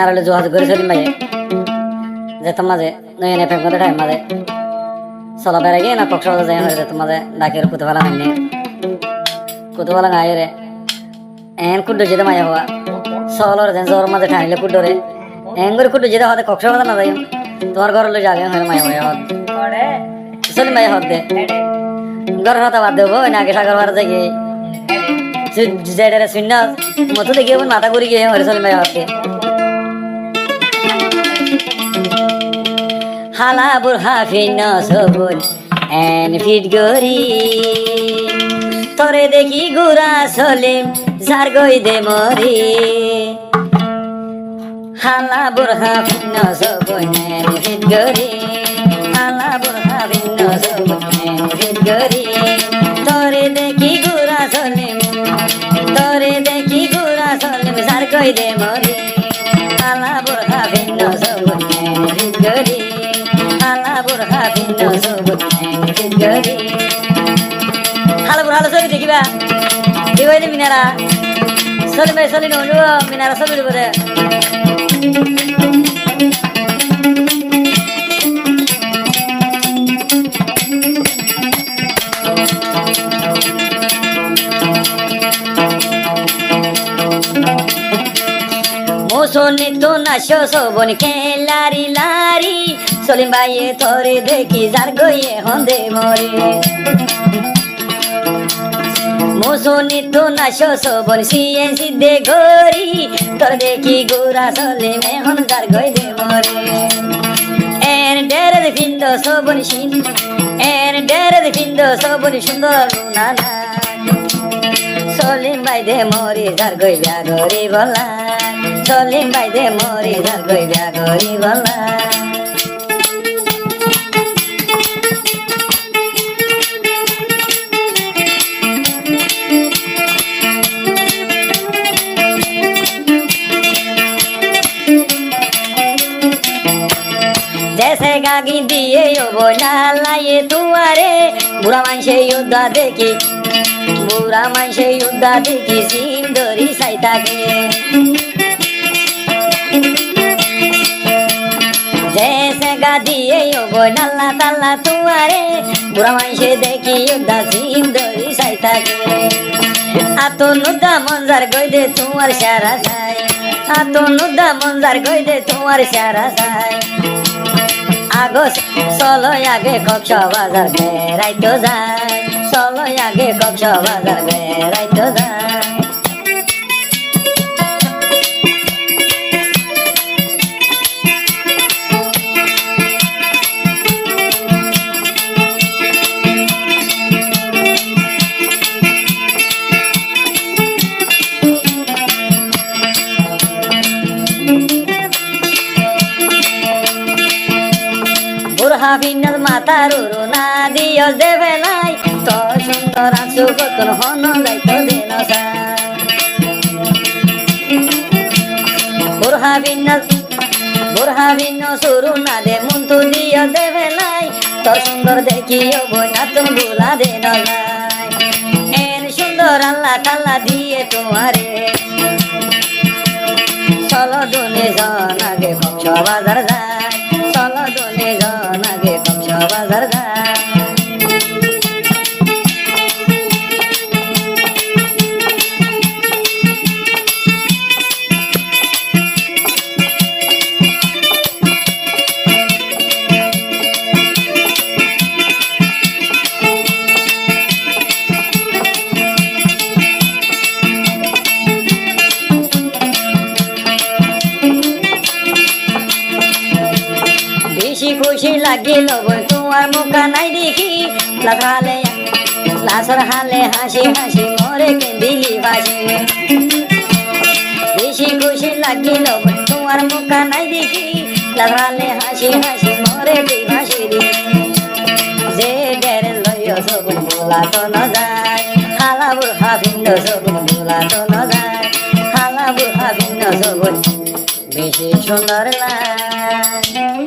আরলে যোগাযোগ করে চলিম ভাই যেতাম মাঝে নয় এনে ফেক টাইম মাঝে চলা বেড়ে গিয়ে না কক্সবাজার যাই হয়ে যেতাম মাঝে ডাকের কুতুবেলা নাইনি কুতুবেলা গায়ে রে এন কুড্ডো যেতে মায়া হওয়া চলর যেন জ্বর মাঝে ঠাইলে কুড্ডোরে এন করে কুড্ডো যেতে হতে কক্সবাজার না যাই তোমার ঘরের যাবে হয়ে মায়া হয়ে হত চলিম ভাই হত দে ঘর হতা বাদ দেবো না আগে সাগর বার যাই যেটারে শূন্য মতো দেখি মাথা ঘুরি গিয়ে হরে চলিম ভাই হতে হালা বুড়হা ফিন সবুল এন ফিট গরি তোরে দেখি গুড়া সলিম যার গই দে মরি হালা বুড়হা ফিন সবুল এন ফিট গরি হালা বুড়হা ফিন সবুল এন ফিট গরি তোরে দেখি গুড়া সলিম যার গই দে মরি হালা বুড়হা ফিন সবুল এন ফিট গরি হালো হালো চলি দেখিবা দিবাই মিনারা চলি ভাই চলি নহব মিনারা চলি দিব দে মোসনি তো নাশো সবন খেলারি লারি চলিম ভাইয়ে তোরে দেখি যার গইয়ে হন্দে মরে মোসনি তো নাশো সবন সিয়ে সিদ্ধে গরি তোর দেখি গোরা চলিম এখন যার গই দে মরে এর ডেরে ফিন্দ সবন সিন এর ডেরে ফিন্দ সবন সুন্দর নানা চলিম ভাই দে মরি যার গই বিয়া গরি বলা চলিম ভাই দে মরি যার গই বিয়া গরি বলা जैसे गागी दिए यो बोला लाए तुआरे बुरा मानसे युद्ध देखी बुरा मानसे युद्ध देखी सिंदरी साइता के जैसे गा दिए यो बोला ला ताला तुआरे बुरा मानसे देखी युद्ध सिंदरी साइता के आतो नुदा मंजर गई दे तुआर सारा साई आतो नुदा मंजर गई दे तुआर सारा साई আগো চলো আগে কক্সবাজার বেড়াইতো যায় চলো আগে কক্সবাজার বেড়াইতো যায় হাবিনার মাথার উড়না দিও দেবে নাই তো সুন্দর আছো কতন হন যাইতো দেন বুড়হাবিন সুরু না দে মন্তু দিও দেবে নাই তো সুন্দর দেখিও বইনা তুমি ভুলা দেন নাই এর সুন্দর আল্লাহ তাল্লা দিয়ে তোমারে চলো দুনে জন আগে কক্সবাজার যায় চলো দুনে জন আগে কক্সবাজার যায় খুশি লাগিল তোমার মুখা নাই দেখি লাসর হালে হাসি হাসি মরে কেঁদিলি বাসি বেশি খুশি লাগিল তোমার মুখা নাই দেখি লাসরালে হাসি হাসি মরে বাসি যে ডের লইয় সবুন ভোলা তো ন যায় হালা বুড়া ভিন্ন সবুন ভোলা তো ন যায় হালা বুড়া ভিন্ন সবুন বেশি সুন্দর লাগে